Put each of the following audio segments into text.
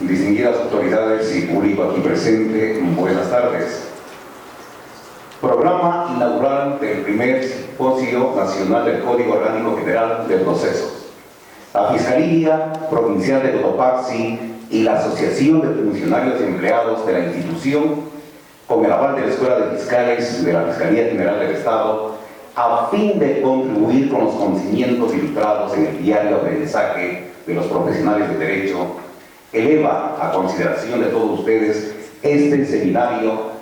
distinguidas autoridades y público aquí presente, buenas tardes. Programa inaugural del primer Simposio Nacional del Código Orgánico General de Procesos. La Fiscalía Provincial de Cotopaxi y la Asociación de Funcionarios y Empleados de la institución, con el aval de la Escuela de Fiscales de la Fiscalía General del Estado, a fin de contribuir con los conocimientos ilustrados en el diario aprendizaje de los profesionales de Derecho, eleva a consideración de todos ustedes este seminario.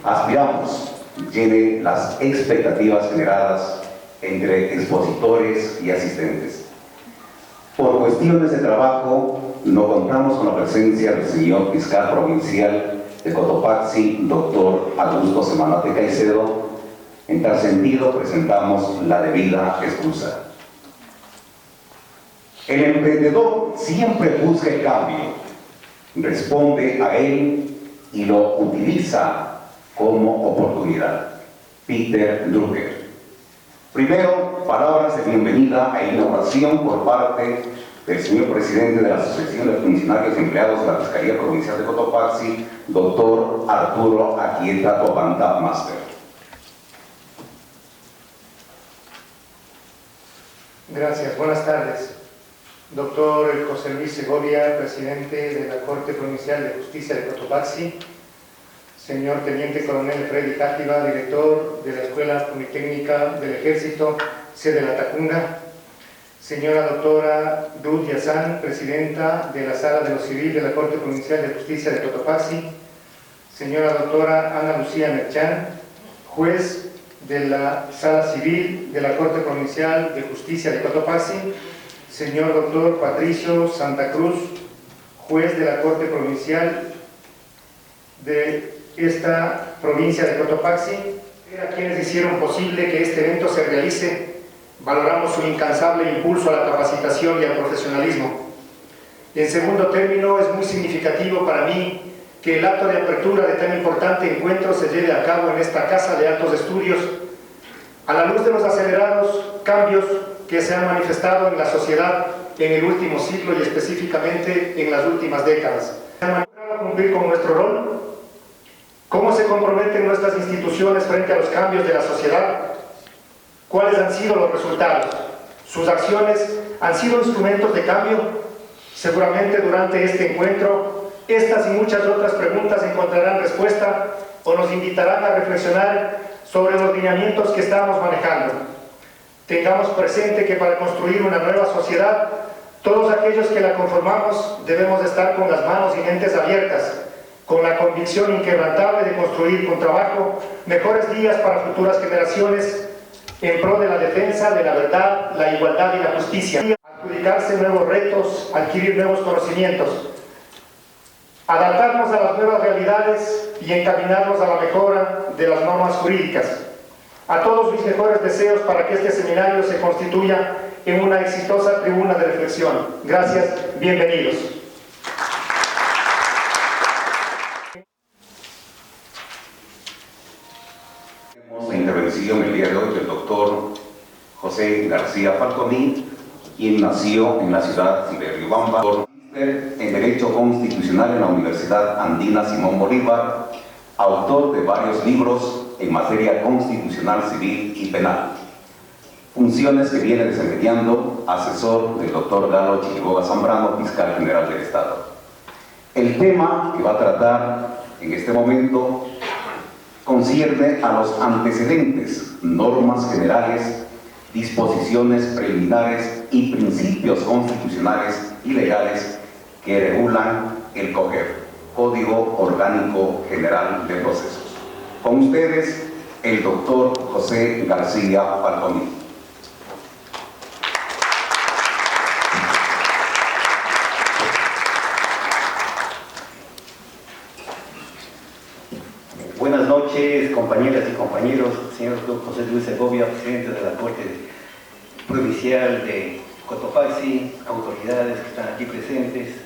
Aspiramos llene las expectativas generadas entre expositores y asistentes. Por cuestiones de trabajo, no contamos con la presencia del señor fiscal provincial de Cotopaxi, doctor Augusto Semanate Caicedo. En tal sentido, presentamos la debida excusa. El emprendedor siempre busca el cambio, responde a él y lo utiliza como oportunidad. Peter Drucker. Primero, palabras de bienvenida e inauguración por parte del señor presidente de la Asociación de Funcionarios y Empleados de la Fiscalía Provincial de Cotopaxi, doctor Arturo Aquieta Topanta Master. Gracias, buenas tardes. Doctor José Luis Segovia, presidente de la Corte Provincial de Justicia de Cotopaxi. Señor Teniente Coronel Freddy Játiva, director de la Escuela Politécnica del Ejército, sede La Tacunga. Señora doctora Ruth Yazán, presidenta de la Sala de lo Civil de la Corte Provincial de Justicia de Cotopaxi. Señora doctora Ana Lucía Merchán, juez de la Sala Civil de la Corte Provincial de Justicia de Cotopaxi. Señor doctor Patricio Santa Cruz, juez de la Corte Provincial de esta provincia de Cotopaxi, a quienes hicieron posible que este evento se realice. Valoramos su incansable impulso a la capacitación y al profesionalismo. En segundo término, es muy significativo para mí que el acto de apertura de tan importante encuentro se lleve a cabo en esta Casa de Altos Estudios, a la luz de los acelerados cambios que se han manifestado en la sociedad en el último siglo y específicamente en las últimas décadas. ¿Hemos logrado cumplir con nuestro rol? ¿Cómo se comprometen nuestras instituciones frente a los cambios de la sociedad? ¿Cuáles han sido los resultados? ¿Sus acciones han sido instrumentos de cambio? Seguramente durante este encuentro, estas y muchas otras preguntas encontrarán respuesta o nos invitarán a reflexionar sobre los lineamientos que estamos manejando. Tengamos presente que para construir una nueva sociedad, todos aquellos que la conformamos debemos estar con las manos y mentes abiertas, con la convicción inquebrantable de construir con trabajo mejores días para futuras generaciones en pro de la defensa de la verdad, la igualdad y la justicia. Adjudicarse nuevos retos, adquirir nuevos conocimientos, adaptarnos a las nuevas realidades y encaminarnos a la mejora de las normas jurídicas. A todos mis mejores deseos para que este seminario se constituya en una exitosa tribuna de reflexión. Gracias, bienvenidos. La intervención el día de hoy del doctor José García Falconi, quien nació en la ciudad de Riobamba, en Derecho Constitucional en la Universidad Andina Simón Bolívar, autor de varios libros en materia constitucional, civil y penal. Funciones que viene desempeñando asesor del doctor Galo Chiquiboga Zambrano, fiscal general del Estado. El tema que va a tratar en este momento concierne a los antecedentes, normas generales, disposiciones preliminares y principios constitucionales y legales que regulan el COGER, Código Orgánico General de Procesos. Con ustedes, el doctor José García Falconi. Buenas noches, compañeras y compañeros, señor José Luis Segovia, presidente de la Corte Provincial de Cotopaxi, autoridades que están aquí presentes.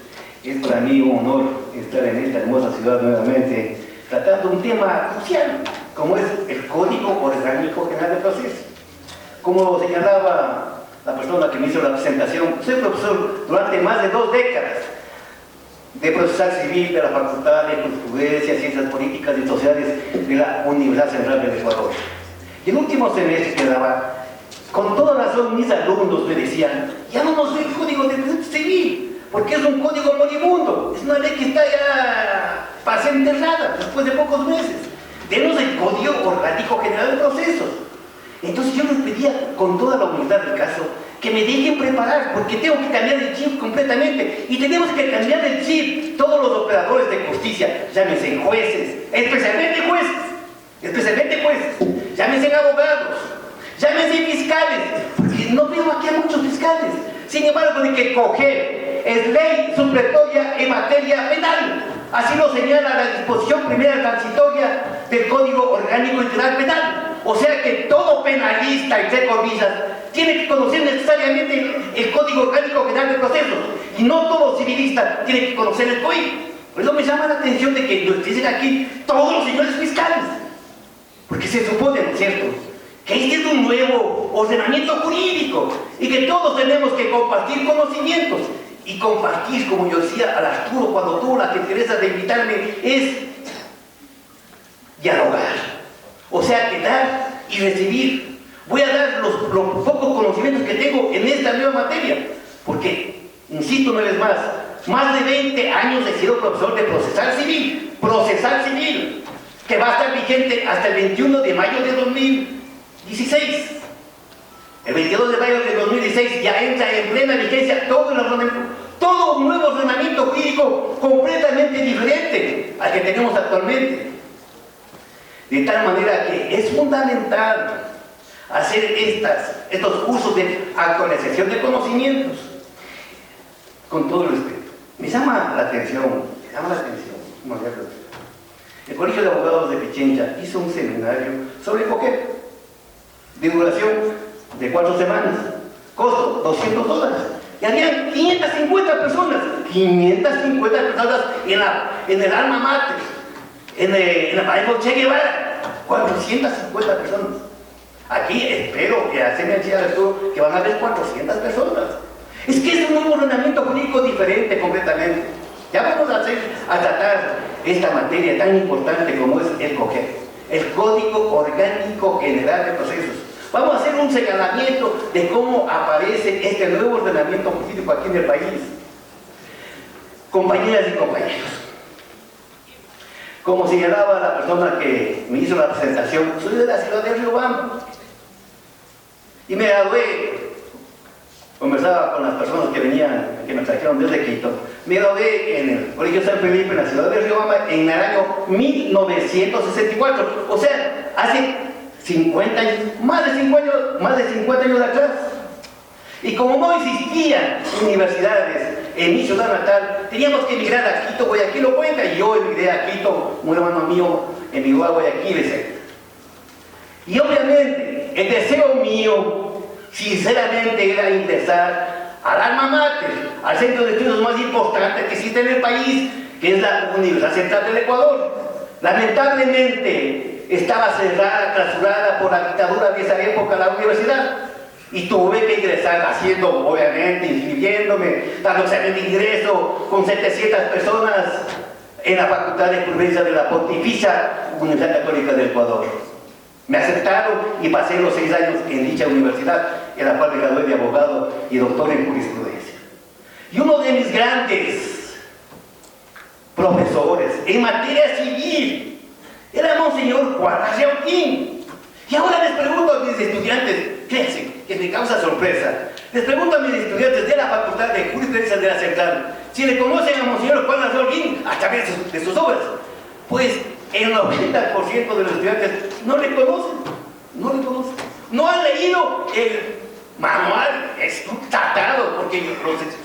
Es para mí un honor estar en esta hermosa ciudad nuevamente, tratando un tema crucial, como es el Código Orgánico General de Procesos. Como señalaba la persona que me hizo la presentación, soy profesor durante más de 2 décadas. de Procesal Civil de la Facultad de Jurisprudencia, Ciencias Políticas y Sociales de la Universidad Central del Ecuador. Y el último semestre que daba, con toda razón mis alumnos me decían, ya no nos dé el Código de Procesal Civil, porque es un código moribundo, es una ley que está ya para ser enterrada después de pocos meses. Denos el Código Orgánico General de Procesos. Entonces yo les pedía con toda la humildad del caso que me dejen preparar, porque tengo que cambiar el chip completamente, y tenemos que cambiar el chip todos los operadores de justicia, llámense jueces, especialmente jueces, llámense abogados, llámense fiscales, porque no veo aquí a muchos fiscales. Sin embargo, de que coger es ley supletoria en materia penal, así lo señala la disposición primera transitoria del Código Orgánico Integral Penal. O sea que todo penalista, entre comillas, tiene que conocer necesariamente el Código Orgánico General de Procesos, y no todo civilista tiene que conocer el código. Por eso me llama la atención de que nos dicen aquí todos los señores fiscales, porque se supone, ¿no es cierto?, que este es un nuevo ordenamiento jurídico y que todos tenemos que compartir conocimientos. Y compartir, como yo decía al Arturo cuando tuvo la gentileza de invitarme, es dialogar. O sea, que dar y recibir. Voy a dar los pocos conocimientos que tengo en esta nueva materia, porque, insisto una vez más de 20 años he sido profesor de procesal civil, que va a estar vigente hasta el 21 de mayo de 2016. El 22 de mayo de 2016 ya entra en plena vigencia todo un nuevo ordenamiento jurídico completamente diferente al que tenemos actualmente. De tal manera que es fundamental hacer estos cursos de actualización de conocimientos con todo el respeto. Me llama la atención, el Colegio de Abogados de Pichincha hizo un seminario sobre COGEP, de duración de 4 semanas, costo $200, y habían 550 personas en el alma mater, en la pared Che Guevara, 450 personas. Aquí espero que se me decía Arturo que van a haber 400 personas. Es que es un nuevo ordenamiento jurídico diferente completamente. Ya vamos a tratar esta materia tan importante como es el COGEP, el Código Orgánico General de Procesos. Vamos a hacer un señalamiento de cómo aparece este nuevo ordenamiento jurídico aquí en el país. Compañeras y compañeros, como señalaba la persona que me hizo la presentación, soy de la ciudad de Riobamba y me gradué. Conversaba con las personas que me trajeron desde Quito. Me gradué en el Colegio San Felipe, en la ciudad de Riobamba, en el año 1964, o sea, hace 50 años, más de 50 años atrás. Y como no existían universidades en mi ciudad natal, teníamos que emigrar a Quito, Guayaquil lo cuenta, y yo emigré a Quito, un hermano mío emigró a Guayaquil, etc. Y obviamente, el deseo mío, sinceramente, era ingresar al alma mater, al centro de estudios más importante que existe en el país, que es la Universidad Central del Ecuador. Lamentablemente, estaba cerrada, clausurada por la dictadura de esa época la universidad, y tuve que ingresar haciendo, obviamente, inscribiéndome, dando examen de ingreso con 700 personas en la Facultad de Jurisprudencia de la Pontificia Universidad Católica del Ecuador. Me aceptaron y pasé los 6 años en dicha universidad, en la cual me gradué de abogado y doctor en jurisprudencia. Y uno de mis grandes profesores en materia civil era Monseñor Juan Arreoquín. Y ahora les pregunto a mis estudiantes, fíjense, que me causa sorpresa, les pregunto a mis estudiantes de la Facultad de Jurisprudencia de la Central si le conocen a Monseñor Juan Arreoquín a través de sus obras. Pues el 90% de los estudiantes no le conocen, no han leído el manual, es un tratado, porque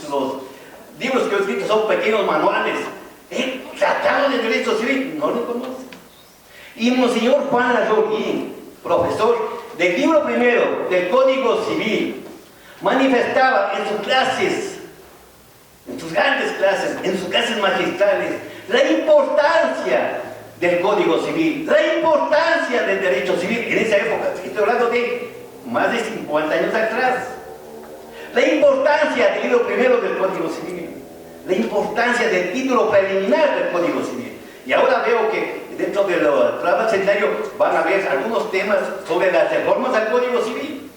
los libros que he escrito son pequeños manuales. El tratado de derecho civil no lo conocen. Y Monseñor Juan Arreoquín, profesor del libro primero del Código Civil, manifestaba en sus clases, en sus grandes clases, en sus clases magistrales, la importancia del Código Civil, la importancia del derecho civil en esa época. Estoy hablando de más de 50 años atrás. La importancia del libro primero del Código Civil. la importancia del título preliminar del Código Civil. Y ahora veo que dentro del programa centenario van a ver algunos temas sobre las reformas al Código Civil.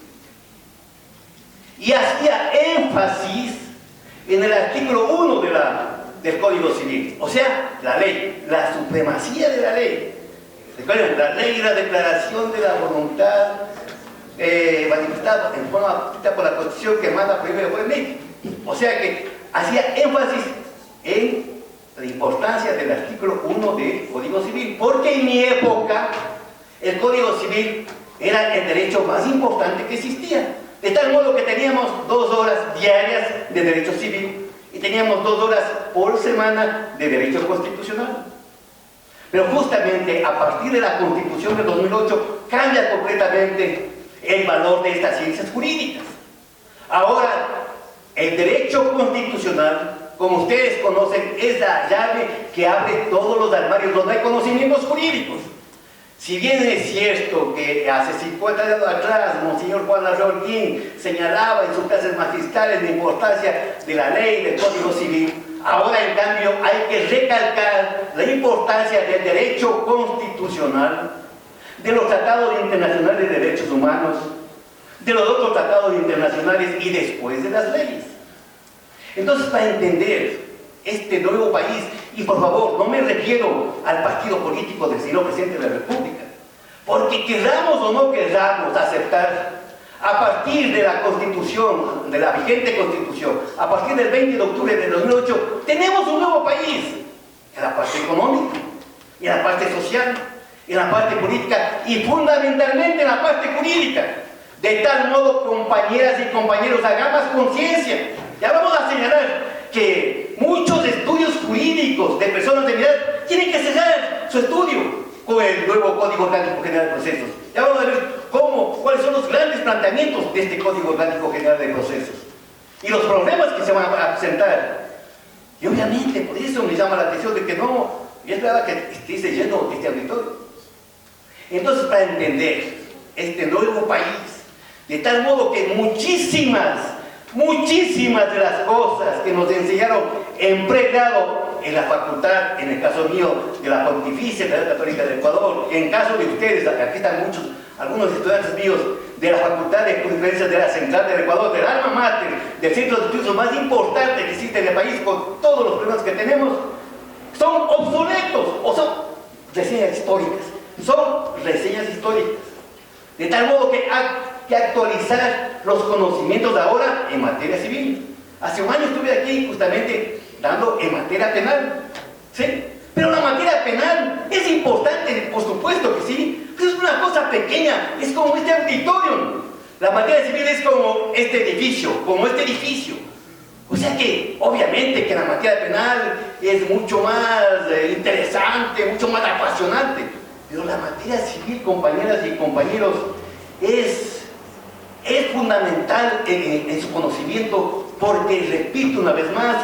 Y hacía énfasis en el artículo 1 del Código Civil, o sea, la ley, la supremacía de la ley. Recuerden, la ley es la declaración de la voluntad manifestada en forma por la Constitución que manda primero por el ley. O sea que hacía énfasis en la importancia del artículo 1 del Código Civil, porque en mi época el Código Civil era el derecho más importante que existía, de tal modo que teníamos 2 horas diarias de derecho civil y teníamos 2 horas por semana de derecho constitucional. Pero justamente a partir de la Constitución de 2008 cambia completamente el valor de estas ciencias jurídicas. Ahora, el derecho constitucional, como ustedes conocen, es la llave que abre todos los armarios donde hay conocimientos jurídicos. Si bien es cierto que hace 50 años atrás, Monseñor Juan Larraín señalaba en sus clases magistrales la importancia de la ley, del Código Civil, ahora en cambio hay que recalcar la importancia del derecho constitucional, de los tratados internacionales de derechos humanos, de los otros tratados internacionales y después de las leyes. Entonces, para entender este nuevo país, y por favor, no me refiero al partido político del señor presidente de la República, porque querramos o no querramos aceptar, a partir de la Constitución, de la vigente Constitución, a partir del 20 de octubre de 2008, tenemos un nuevo país, en la parte económica, en la parte social, en la parte política y fundamentalmente en la parte jurídica. De tal modo, compañeras y compañeros, hagamos conciencia. Ya vamos a señalar que muchos estudios jurídicos de personas de mi edad tienen que cerrar su estudio con el nuevo Código Orgánico General de Procesos. Ya vamos a ver cuáles son los grandes planteamientos de este Código Orgánico General de Procesos y los problemas que se van a presentar. Y obviamente, por eso me llama la atención de que no, es verdad que esté lleno este auditorio. Entonces, para entender este nuevo país, de tal modo que muchísimas de las cosas que nos enseñaron en pregrado en la facultad, en el caso mío de la Pontificia Universidad Católica del Ecuador, en caso de ustedes, aquí están algunos estudiantes míos de la Facultad de Jurisprudencia de la Central del Ecuador, del alma mater, del centro de estudios más importante que existe en el país, con todos los problemas que tenemos, son obsoletos o son reseñas históricas. De tal modo que hay que actualizar los conocimientos de ahora en materia civil. Hace un año estuve aquí justamente dando en materia penal, ¿sí? Pero la materia penal es importante, por supuesto que sí, pero es una cosa pequeña, es como este auditorio. La materia civil es como este edificio, O sea que, obviamente, que la materia penal es mucho más interesante, mucho más apasionante, pero la materia civil, compañeras y compañeros, es fundamental en su conocimiento, porque, repito una vez más,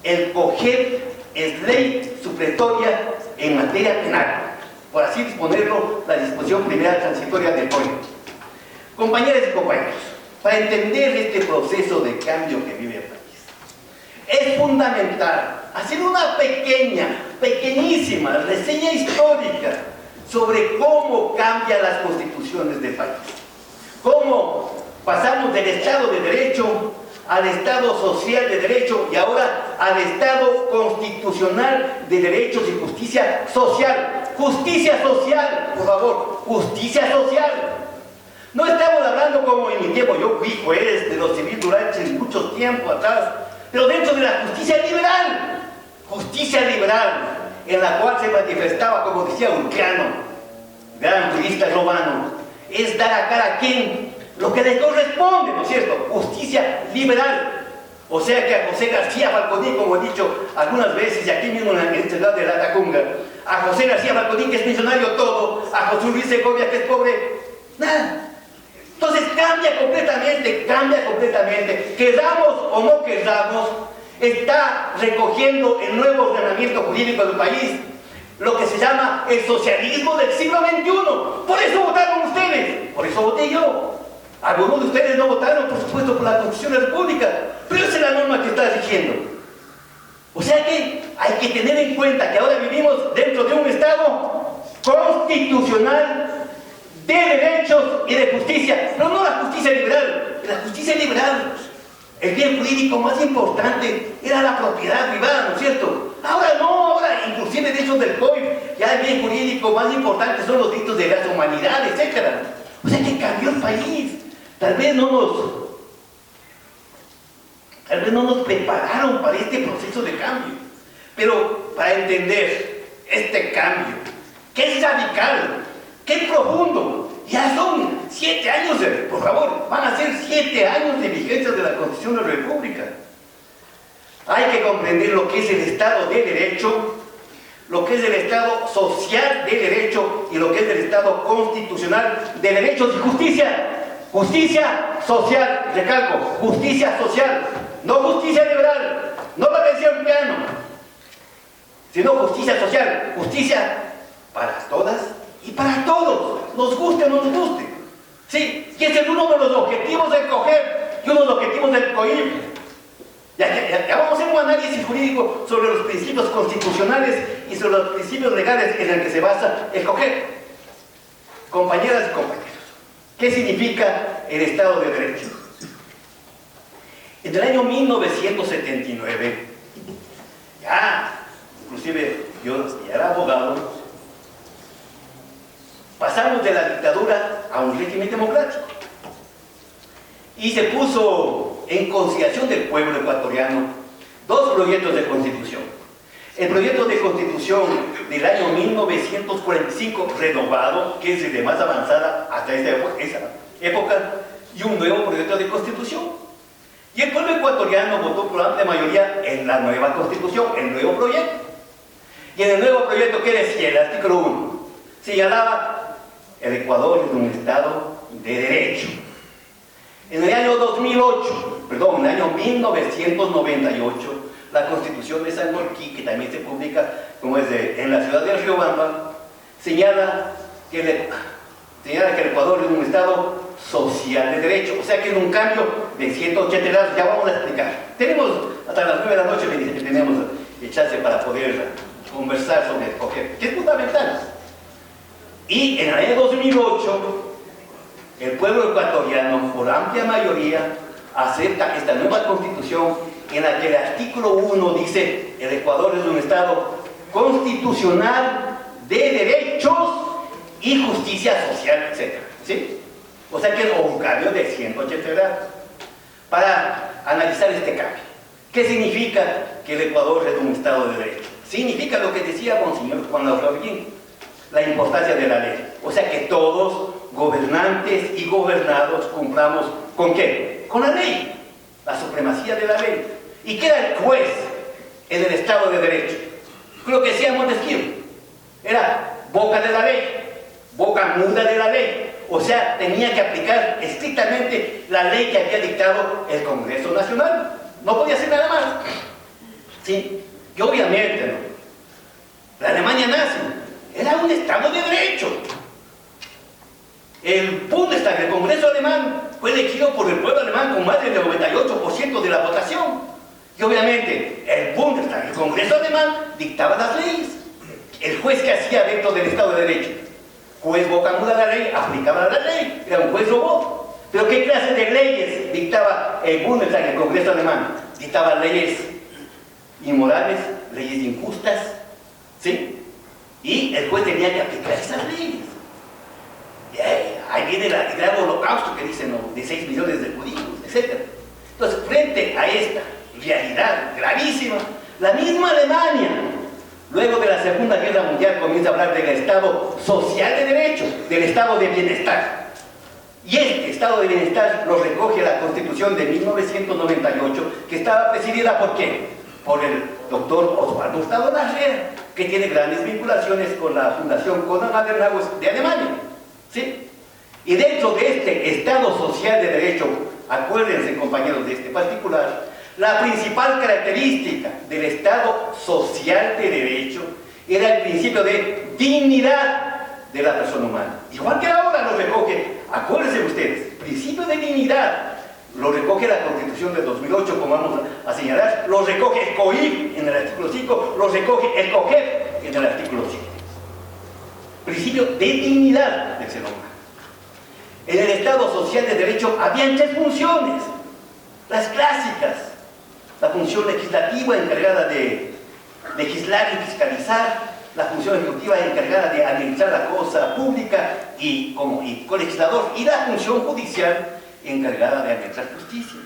el COGEP es ley supletoria en materia penal, por así disponerlo, la disposición primera transitoria del código. Compañeras y compañeros, para entender este proceso de cambio que vive el país, es fundamental hacer una pequeñísima reseña histórica sobre cómo cambian las constituciones del país, cómo pasamos del Estado de Derecho al Estado Social de Derecho y ahora al Estado Constitucional de Derechos y Justicia Social. Justicia social, por favor, justicia social. No estamos hablando como en mi tiempo, yo fui juez de los civiles durante mucho tiempo atrás, pero dentro de la justicia liberal, en la cual se manifestaba, como decía Urquiano, gran jurista romano, es dar a cada quien lo que le corresponde, ¿no es cierto? Justicia liberal. O sea que a José García Falconi, como he dicho algunas veces, y aquí mismo en la ciudad de La Tacunga, a José García Falconi, que es millonario todo, a José Luis Segovia, que es pobre, nada. Entonces cambia completamente, queramos o no queramos, está recogiendo el nuevo ordenamiento jurídico del país, lo que se llama el socialismo del siglo XXI. Por eso votaron ustedes, por eso voté yo. Algunos de ustedes no votaron, por supuesto, por la Constitución de la República, pero esa es la norma que está rigiendo. O sea que hay que tener en cuenta que ahora vivimos dentro de un Estado constitucional de derechos y de justicia, pero no la justicia liberal. La justicia liberal, el bien jurídico más importante era la propiedad privada, ¿no es cierto? Ahora no, ahora inclusive derechos del COVID, ya el bien jurídico más importante son los delitos de la humanidad, etc. O sea que cambió el país. Tal vez no nos prepararon para este proceso de cambio. Pero para entender este cambio, que es radical, que es profundo, ya son 7 años, por favor, van a ser 7 años de vigencia de la Constitución de la República. Hay que comprender lo que es el Estado de Derecho, lo que es el Estado social de Derecho y lo que es el Estado constitucional de derechos y justicia. Justicia social, recalco, justicia social, no justicia liberal, no parecía un piano, sino justicia social, justicia para todas y para todos, nos guste o no nos guste. Sí, y ese es uno de los objetivos del COGEP y uno de los objetivos del COIP. Ya vamos a hacer un análisis jurídico sobre los principios constitucionales y sobre los principios legales en los que se basa el COGEP. Compañeras y compañeros, ¿qué significa el Estado de Derecho? En el año 1979, inclusive yo ya era abogado, pasamos de la dictadura a un régimen democrático y se puso en consideración del pueblo ecuatoriano 2 proyectos de constitución. El proyecto de constitución del año 1945 renovado, que es el de más avanzada hasta esa época, y un nuevo proyecto de constitución. Y el pueblo ecuatoriano votó por amplia mayoría en la nueva constitución, el nuevo proyecto. Y en el nuevo proyecto, ¿qué decía? El artículo 1 señalaba: el Ecuador es un Estado de Derecho. En el año 1998, la Constitución de San Marquí, que también se publica como es en la ciudad de Riobamba, señala que el Ecuador es un Estado social de derecho. O sea que es un cambio de 180 grados. Ya vamos a explicar. Tenemos hasta las 9 de la noche, me dice que tenemos chance para poder conversar sobre el COGEP, que es fundamental. Y en el año 2008, el pueblo ecuatoriano, por amplia mayoría, acepta esta nueva constitución en la que el artículo 1 dice: el Ecuador es un Estado constitucional de derechos y justicia social, etc. ¿Sí? O sea que es un cambio de 180 grados. Para analizar este cambio, ¿qué significa que el Ecuador es un Estado de derecho? Significa lo que decía Monseñor Juan Lauragín, la importancia de la ley. O sea que todos, gobernantes y gobernados, cumplamos ¿con qué? Con la ley, la supremacía de la ley. ¿Y qué era el juez en el Estado de Derecho? Lo que decía Montesquieu, era boca de la ley, boca muda de la ley. O sea, tenía que aplicar estrictamente la ley que había dictado el Congreso Nacional. No podía hacer nada más. ¿Sí? Y obviamente, ¿no?, la Alemania nazi era un Estado de Derecho. El Bundestag, el Congreso alemán, fue elegido por el pueblo alemán con más del 98% de la votación. Y obviamente, el Bundestag, el Congreso alemán, dictaba las leyes. El juez que hacía dentro del Estado de Derecho, juez boca muda de la ley, aplicaba la ley, era un juez robot. Pero ¿qué clase de leyes dictaba el Bundestag, el Congreso alemán? Dictaba leyes inmorales, leyes injustas, ¿sí? Y el juez tenía que aplicar esas leyes. Y ahí viene el gran holocausto que dicen, ¿no?, de 6 millones de judíos, etc. Entonces, frente a esta realidad gravísima, la misma Alemania, luego de la Segunda Guerra Mundial, comienza a hablar del Estado social de derecho, del Estado de bienestar. Y este Estado de bienestar lo recoge la Constitución de 1998, que estaba presidida ¿por qué? Por el doctor Osvaldo Hurtado Larrea, que tiene grandes vinculaciones con la Fundación Konrad Adenauer de Alemania. ¿Sí? Y dentro de este Estado social de derecho, acuérdense, compañeros, de este particular, la principal característica del Estado social de derecho era el principio de dignidad de la persona humana. Igual que ahora lo recoge, acuérdense ustedes, principio de dignidad lo recoge la Constitución del 2008, como vamos a señalar, lo recoge el COIF en el artículo 5, lo recoge el COGEP en el artículo 7. Principio de dignidad del ser humano. En el Estado Social de Derecho habían 3 funciones, las clásicas: la función legislativa encargada de legislar y fiscalizar, la función ejecutiva encargada de administrar la cosa pública y colegislador, y la función judicial encargada de administrar justicia.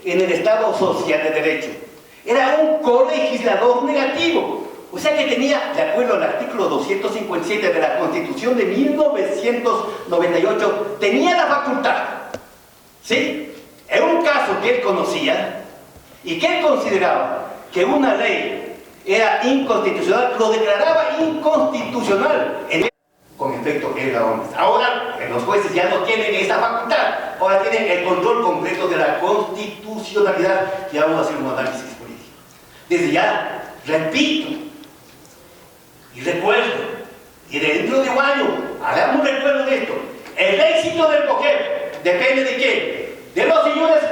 En el Estado Social de Derecho era un colegislador negativo, o sea que tenía, de acuerdo al artículo 257 de la Constitución de 1998, tenía la facultad, ¿sí?, en un caso que él conocía y que él consideraba que una ley era inconstitucional, lo declaraba inconstitucional. Con efecto era hombre. Ahora los jueces ya no tienen esa facultad, ahora tienen el control completo de la constitucionalidad. Ya vamos a hacer un análisis político. Desde ya, repito y recuerdo, y dentro de un año hagamos un recuerdo de esto: el éxito del COGEP depende de qué, de los señores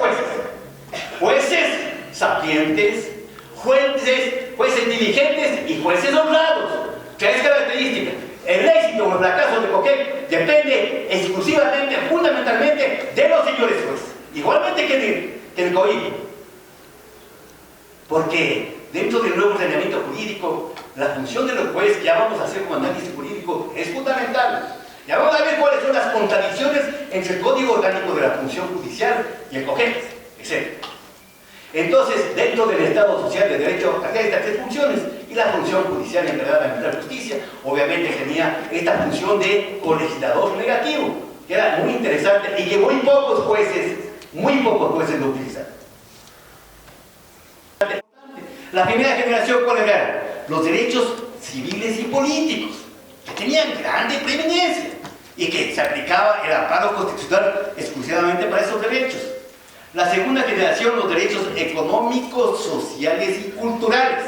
jueces sapientes, jueces diligentes y jueces honrados. 3 características. El éxito o el fracaso de COGEP depende exclusivamente, fundamentalmente, de los señores jueces, igualmente que el COIF, porque dentro del nuevo ordenamiento jurídico la función de los jueces, ya vamos a hacer un análisis jurídico, es fundamental. Ya vamos a ver cuáles son las contradicciones entre el Código Orgánico de la Función Judicial y el COGEP, etc. Entonces, dentro del Estado Social de Derecho había estas 3 funciones, y la función judicial encargada de administrar justicia obviamente tenía esta función de colegislador negativo, que era muy interesante y que muy pocos jueces lo utilizaron. La primera generación, ¿cuál era? Los derechos civiles y políticos, que tenían grande preeminencia y que se aplicaba el amparo constitucional exclusivamente para esos derechos. La segunda generación, los derechos económicos, sociales y culturales.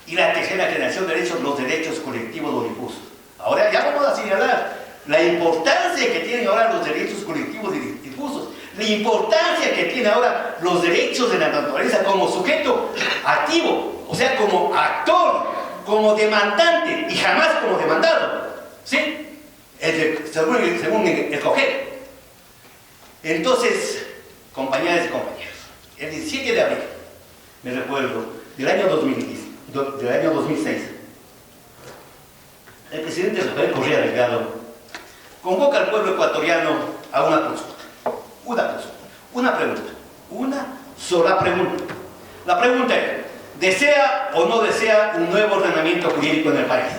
Y la tercera generación, los derechos colectivos o difusos. Ahora ya vamos a señalar la importancia que tienen ahora los derechos colectivos y difusos, la importancia que tienen ahora los derechos de la naturaleza como sujeto activo, o sea, como actor, como demandante y jamás como demandado, ¿sí? Según el COGEP. Entonces, compañeras y compañeros, el 17 de abril, me recuerdo, del año 2006, el presidente Rafael Correa Delgado convoca al pueblo ecuatoriano a una consulta, una sola pregunta. La pregunta es: ¿desea o no desea un nuevo ordenamiento jurídico en el país?